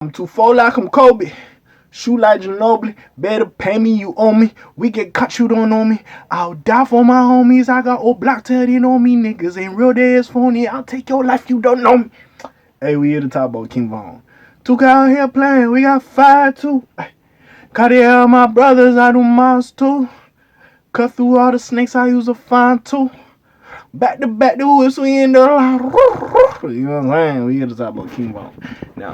I'm too full like I'm Kobe. Shoot like Ginobili. Better pay me, you owe me. We get caught, you don't know me. I'll die for my homies. I got old block tatted on me. Niggas ain't real, they is phony. I'll take your life, you don't know me. Hey, we here to talk about K.A.Vuton. 2K out here playing, we got 5-2. Cartier, my brothers, I do mines too. Cut through all the snakes, I use a fine tool. Back to back, the whistle in the line. You know what I'm saying? We here to talk about K.A.Vuton. Now,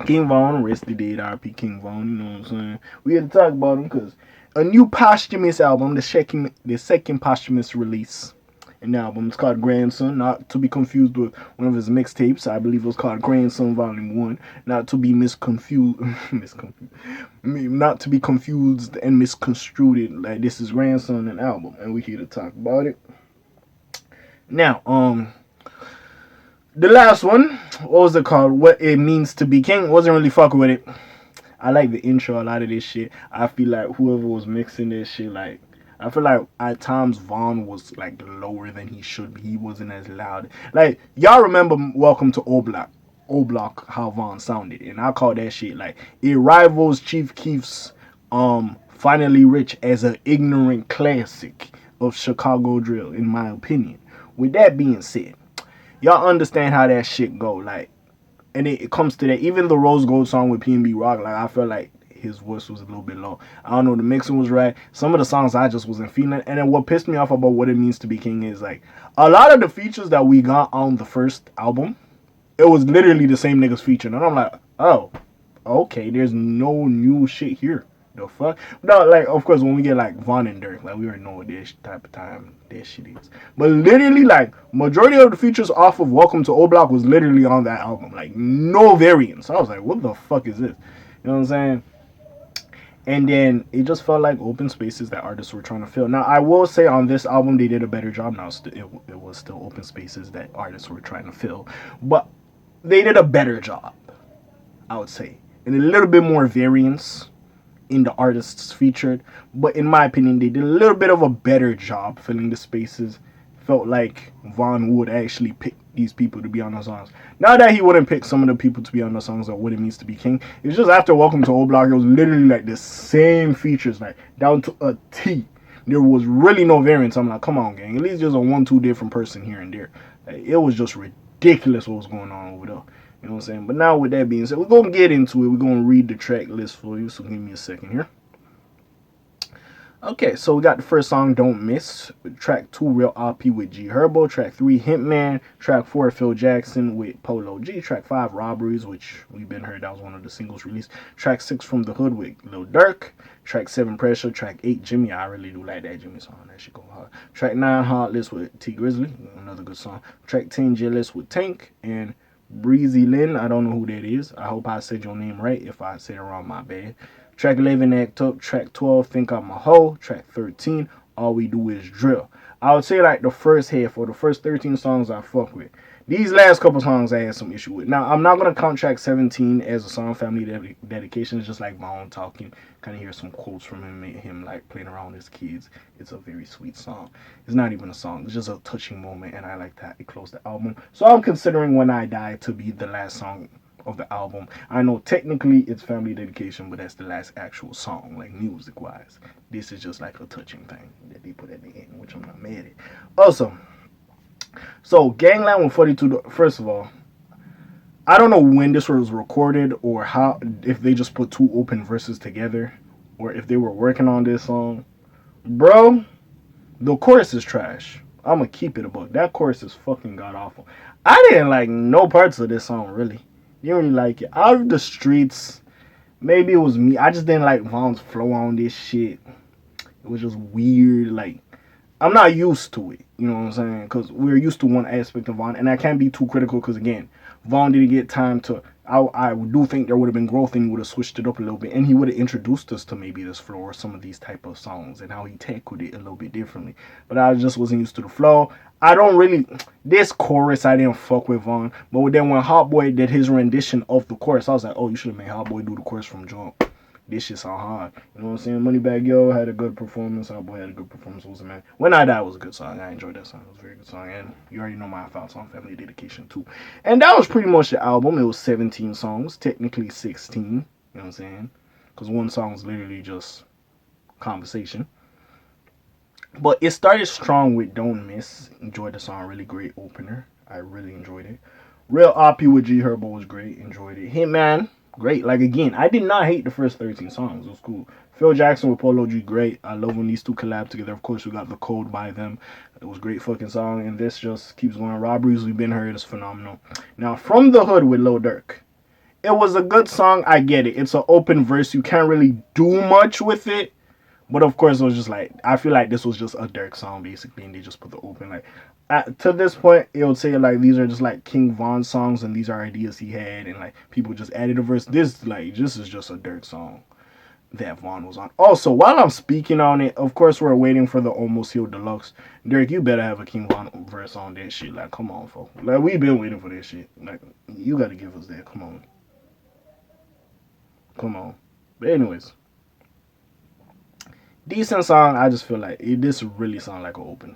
K.A.Vuton, rest the dead, RP K.A.Vuton, you know what I'm saying? We here to talk about him because a new posthumous album, the second posthumous release. An album. It's called Grandson, not to be confused with one of his mixtapes. I believe it was called Grandson Volume 1. Not to be not to be confused and misconstrued like this is Grandson, an album, and we're here to talk about it. Now, the last one, what was it called? What It Means to Be King. Wasn't really fucking with it. I like the intro, a lot of this shit. I feel like whoever was mixing this shit, like, I feel like at times Vaughn was like lower than he should be. He wasn't as loud. Like, y'all remember Welcome to O Block, how Vaughn sounded. And I call that shit like it rivals Chief Keef's Finally Rich as an ignorant classic of Chicago drill, in my opinion. With that being said, y'all understand how that shit go. Like, and it comes to that. Even the Rose Gold song with P&B Rock, like, I felt like his voice was a little bit low. I don't know, the mixing was right. Some of the songs I just wasn't feeling. And then what pissed me off about What It Means to Be King is, like, a lot of the features that we got on the first album, it was literally the same niggas featuring. And I'm like, oh, okay, there's no new shit here. The fuck? No, like, of course, when we get like Von and Dirk, like, we already know what this type of time this shit is. But literally, like, majority of the features off of Welcome to O Block was literally on that album. Like, no variants. I was like, what the fuck is this? You know what I'm saying? And then it just felt like open spaces that artists were trying to fill. Now, I will say on this album, they did a better job. Now, it was still open spaces that artists were trying to fill. But they did a better job, I would say. And a little bit more variance in the artists featured. But in my opinion, they did a little bit of a better job filling the spaces. Felt like Vaughn would actually pick these people to be on the songs. Not that he wouldn't pick some of the people to be on the songs of What It Means to Be King. It's just after Welcome to O Block, it was literally like the same features, like down to a T. There was really no variance. I'm like, come on, gang. At least just a 1-2 different person here and there. Like, it was just ridiculous what was going on over there. You know what I'm saying? But now with that being said, we're going to get into it. We're going to read the track list for you. So give me a second here. Okay, so we got the first song, Don't Miss. Track 2, Real RP with G Herbo. Track 3, Hitman. Track 4, Phil Jackson with Polo G. Track 5, Robberies, which we've been heard. That was one of the singles released. Track 6, From the Hood with Lil Durk. Track 7, Pressure. Track 8, Jimmy. I really do like that Jimmy song. That shit go hard. Track 9, Heartless with T Grizzly. Another good song. Track 10, Jealous with Tank. And Breezy Lynn. I don't know who that is. I hope I said your name right. If I said it wrong, my bad. Track 11, Act Up. Track 12, Think I'm a Hoe. Track 13, All We Do Is Drill. I would say like the first half or the first 13 songs I fuck with. These last couple songs I had some issue with. Now, I'm not going to count track 17 as a song family dedication. It's just like Vaughn talking. Kind of hear some quotes from him like playing around with his kids. It's a very sweet song. It's not even a song. It's just a touching moment, and I like that it closed the album. So I'm considering When I Die to be the last song of the album. I know technically it's family dedication, but that's the last actual song, like music wise. This is just like a touching thing that they put at the end, which I'm not mad at. Also, so Gangland 142, first of all, I don't know when this was recorded or how, if they just put two open verses together or if they were working on this song. Bro, the chorus is trash. I'm gonna keep it a buck. That chorus is fucking god awful. I didn't like no parts of this song, really. Didn't really like it. Out of the Streets, maybe it was me. I just didn't like Vaughn's flow on this shit. It was just weird. Like, I'm not used to it. You know what I'm saying? Because we're used to one aspect of Vaughn. And I can't be too critical because, again, Vaughn didn't get time to... I do think there would have been growth and he would have switched it up a little bit. And he would have introduced us to maybe this flow or some of these type of songs and how he tackled it a little bit differently. But I just wasn't used to the flow. I don't really... This chorus, I didn't fuck with Vaughn. But then when Hot Boy did his rendition of the chorus, I was like, oh, you should have made Hot Boy do the chorus from jump. this shit sound hard. You know what I'm saying? Moneybag Yo had a good performance. Our boy had a good performance. Was a man. When I Die was a good song. I enjoyed that song. It was a very good song. And you already know my thoughts on Family Dedication too. And that was pretty much the album. It was 17 songs, technically 16. You know what I'm saying? Because one song was literally just conversation. But it started strong with Don't Miss. Enjoyed the song. Really great opener. I really enjoyed it. Real RP with G Herbo was great. Enjoyed it. Hitman, great. Like again, I did not hate the first 13 songs. It was cool. Phil Jackson with Polo G, great. I love when these two collab together. Of course, we got The Code by them. It was a great fucking song. And this just keeps going. Robberies, we've been heard, is phenomenal. Now, From the Hood with Lil Durk. It was a good song. I get it. It's an open verse. You can't really do much with it. But of course, it was just like, I feel like this was just a Dirk song basically, and they just put the open like. To this point, it would say like these are just like King Von songs, and these are ideas he had, and like people just added a verse. This is just a Dirk song that Von was on. Also, while I'm speaking on it, of course we're waiting for the Almost Healed Deluxe. Dirk, you better have a King Von verse on that shit. Like, come on, folks. Like, we've been waiting for this shit. Like, you gotta give us that. Come on, come on. But anyways. Decent song. I just feel like this really sound like an open.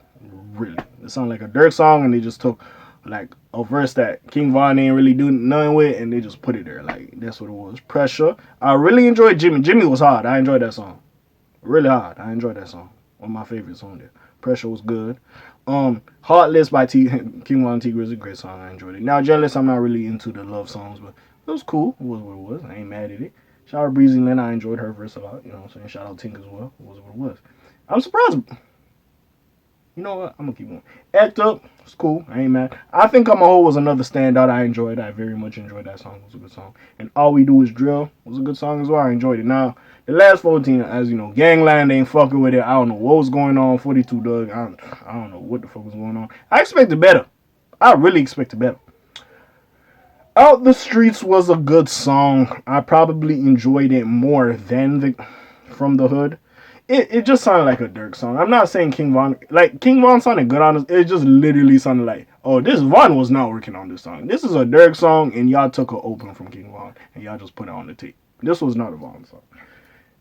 Really, it sound like a Dirk song, and they just took like a verse that King Von ain't really doing nothing with, and they just put it there. Like that's what it was. Pressure. I really enjoyed Jimmy. Jimmy was hard. I enjoyed that song. Really hard. I enjoyed that song. One of my favorites on there. Pressure was good. Heartless by King Von T Grizzly, great song. I enjoyed it. Now Jealous, I'm not really into the love songs, but it was cool. It was what it was. I ain't mad at it. Shout out Breezy Lynn. I enjoyed her verse a lot. You know what I'm saying? Shout out Tink as well. It was what it was. I'm surprised. You know what? I'm going to keep going. Act Up. It's cool. I ain't mad. I Think I'm a Hoe was another standout I enjoyed. I very much enjoyed that song. It was a good song. And All We Do Is Drill was a good song as well. I enjoyed it. Now, the last 14, as you know, Gangland ain't fucking with it. I don't know what was going on. 42 Doug. I don't know what the fuck was going on. I expected better. I really expected better. Out the Streets was a good song. I probably enjoyed it more than the From the Hood. It just sounded like a Dirk song. I'm not saying King Von sounded good on it. It just literally sounded like, oh, this Von was not working on this song. This is a Dirk song, and y'all took an open from King Von, and y'all just put it on the tape. This was not a Von song.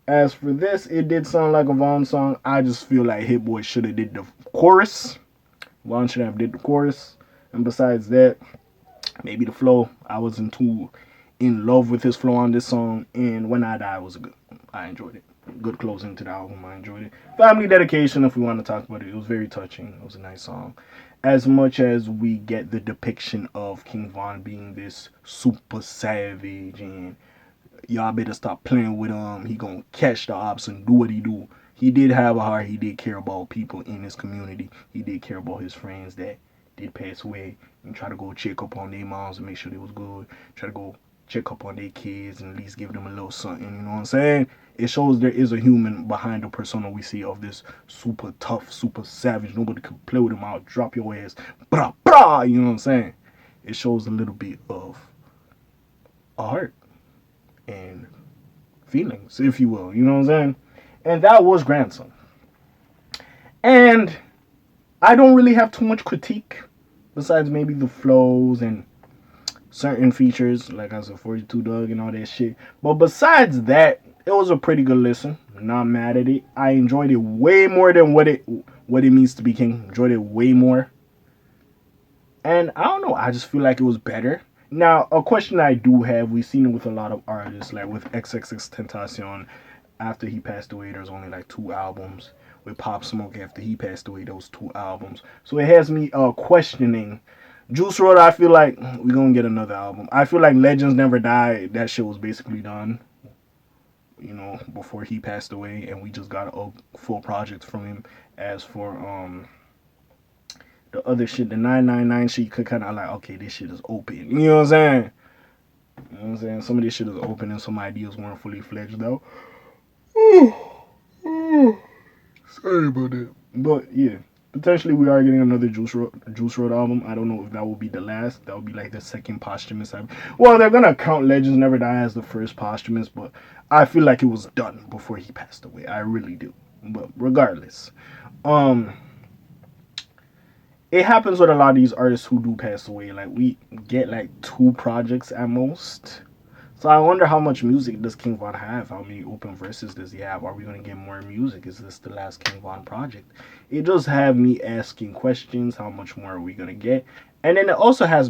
As for this, it did sound like a Von song. I just feel like Hit Boy should have did the chorus. Von should have did the chorus. And besides that, maybe the flow. I wasn't too in love with his flow on this song, and When I Die was a good. I enjoyed it. Good closing to the album. I enjoyed it. Family Dedication, if we want to talk about it, it was very touching. It was a nice song. As much as we get the depiction of King Von being this super savage and y'all better stop playing with him, he gonna catch the ops and do what he do. He did have a heart. He did care about people in his community. He did care about his friends that did pass away, and try to go check up on their moms and make sure they was good. Try to go check up on their kids and at least give them a little something. You know what I'm saying? It shows there is a human behind the persona we see of this super tough, super savage. Nobody could play with him. I'll drop your ass. Brah, brah. You know what I'm saying? It shows a little bit of a heart and feelings, if you will. You know what I'm saying? And that was Grandson. And I don't really have too much critique besides maybe the flows and certain features, like I said, 42 Doug and all that shit. But besides that, it was a pretty good listen. Not mad at it. I enjoyed it way more than what it means to be king. Enjoyed it way more. And I don't know, I just feel like it was better. Now, a question I do have, we've seen it with a lot of artists, like with XXXTentacion, after he passed away, there's only like 2 albums. With Pop Smoke, after he passed away, those 2 albums. So it has me questioning. Juice WRLD, I feel like we're going to get another album. I feel like Legends Never Die, that shit was basically done, you know, before he passed away, and we just got a full project from him. As for the other shit, the 999 shit, you could kind of like, okay, this shit is open. You know what I'm saying? You know what I'm saying? Some of this shit is open and some ideas weren't fully fledged though. Sorry about that. But yeah, potentially we are getting another Juice WRLD album. I don't know if that will be the last. That will be like the second posthumous album. Well, they're gonna count Legends Never Die as the first posthumous, but I feel like it was done before he passed away. I really do. But regardless, it happens with a lot of these artists who do pass away. Like we get like 2 projects at most. So I wonder how much music does King Von have? How many open verses does he have? Are we gonna get more music? Is this the last King Von project? It does have me asking questions. How much more are we gonna get? And then it also has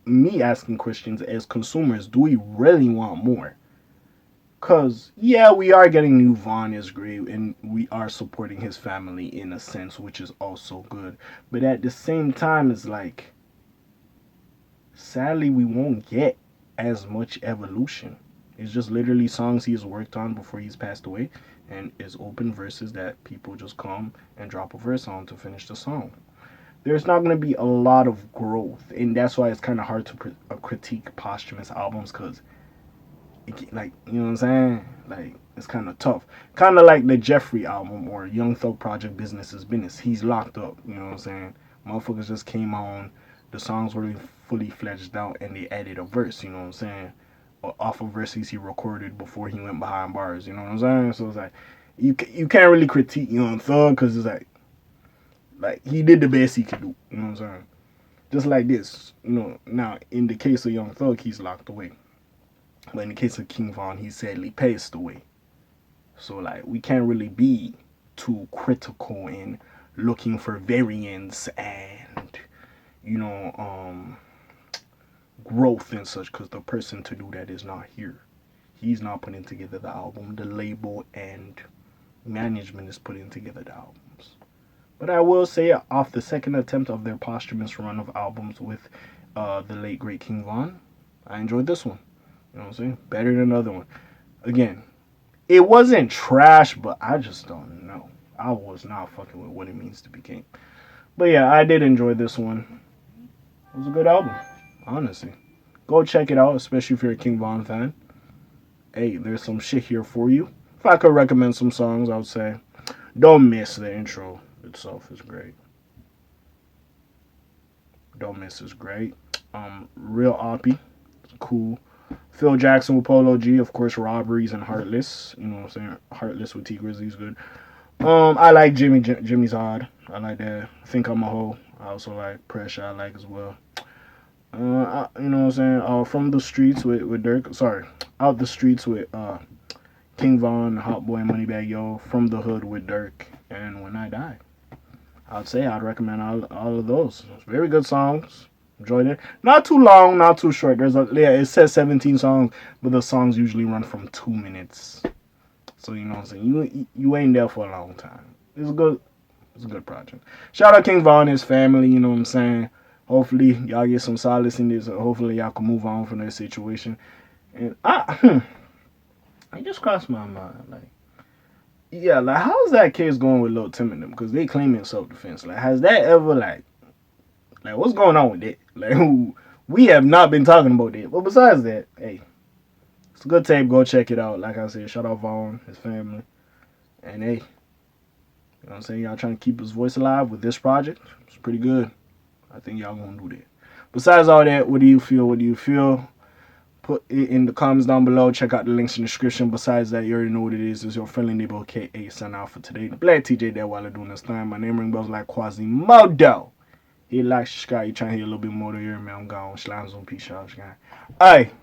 me asking questions as consumers. Do we really want more? Cause yeah, we are getting new Vaughn is great, and we are supporting his family in a sense, which is also good. But at the same time, it's like sadly we won't get as much evolution. It's just literally songs he's worked on before he's passed away, and it's open verses that people just come and drop a verse on to finish the song. There's not going to be a lot of growth, and that's why it's kind of hard to critique posthumous albums because like you know what I'm saying, like it's kind of tough, kind of like the Jeffrey album or Young Thug Project Business is Business. He's locked up, you know what I'm saying. Motherfuckers just came on, the songs were fully fledged out, and they added a verse, you know what I'm saying, off of verses he recorded before he went behind bars, you know what I'm saying. So it's like you can't really critique Young Thug because it's like he did the best he could do, you know what I'm saying. Just like this, you know. Now in the case of Young Thug, he's locked away. But in the case of King Von, he sadly passed away. So like we can't really be too critical in looking for variance and you know growth and such because the person to do that is not here. He's not putting together the album. The label and management is putting together the albums. But I will say, off the second attempt of their posthumous run of albums with the late great King Von, I enjoyed this one. You know what I'm saying? Better than the other one. Again, it wasn't trash, but I just don't know. I was not fucking with what it means to be king. But yeah, I did enjoy this one. It was a good album, honestly. Go check it out, especially if you're a King Von fan. Hey, there's some shit here for you. If I could recommend some songs, I would say don't miss the intro itself. Is great. Don't miss is great. Real Oppie, cool. Phil Jackson with Polo G, of course, Robberies and Heartless. You know what I'm saying? Heartless with T Grizzly's good. I like Jimmy's Odd. I like that. Think I'm a Hoe. I also like Pressure. I like as well. You know what I'm saying? From the Streets with Dirk. Sorry, Out the Streets with King Von, Hot Boy, Moneybag Yo. From the Hood with Dirk, and When I Die. I'd say I'd recommend all of those. Very good songs. Enjoyed it. Not too long, not too short. It says 17 songs, but the songs usually run from 2 minutes. So you know what I'm saying. You ain't there for a long time. It's a good. It's a good project. Shout out King Von and his family. You know what I'm saying. Hopefully y'all get some solace in this. Hopefully y'all can move on from that situation. And it just crossed my mind. Like, yeah, like how's that case going with Lil Tim and them? Because they claiming self defense. Like, has that ever like what's going on with it? Like, we have not been talking about it. But besides that, hey, it's a good tape. Go check it out. Like I said, shout out Vaughn, his family, and hey, you know what I'm saying. Y'all trying to keep his voice alive with this project. It's pretty good. I think y'all gonna do that. Besides all that, what do you feel? What do you feel? Put it in the comments down below. Check out the links in the description. Besides that, you already know what it is. It's your friendly neighbor K.A. sign out for today. The Black TJ there while I doing this time. My name ring bells like Quasimodo. Hit like, subscribe. You trying to hear a little bit more to hear me? I'm gone. Slimes on peace, y'all. Alright.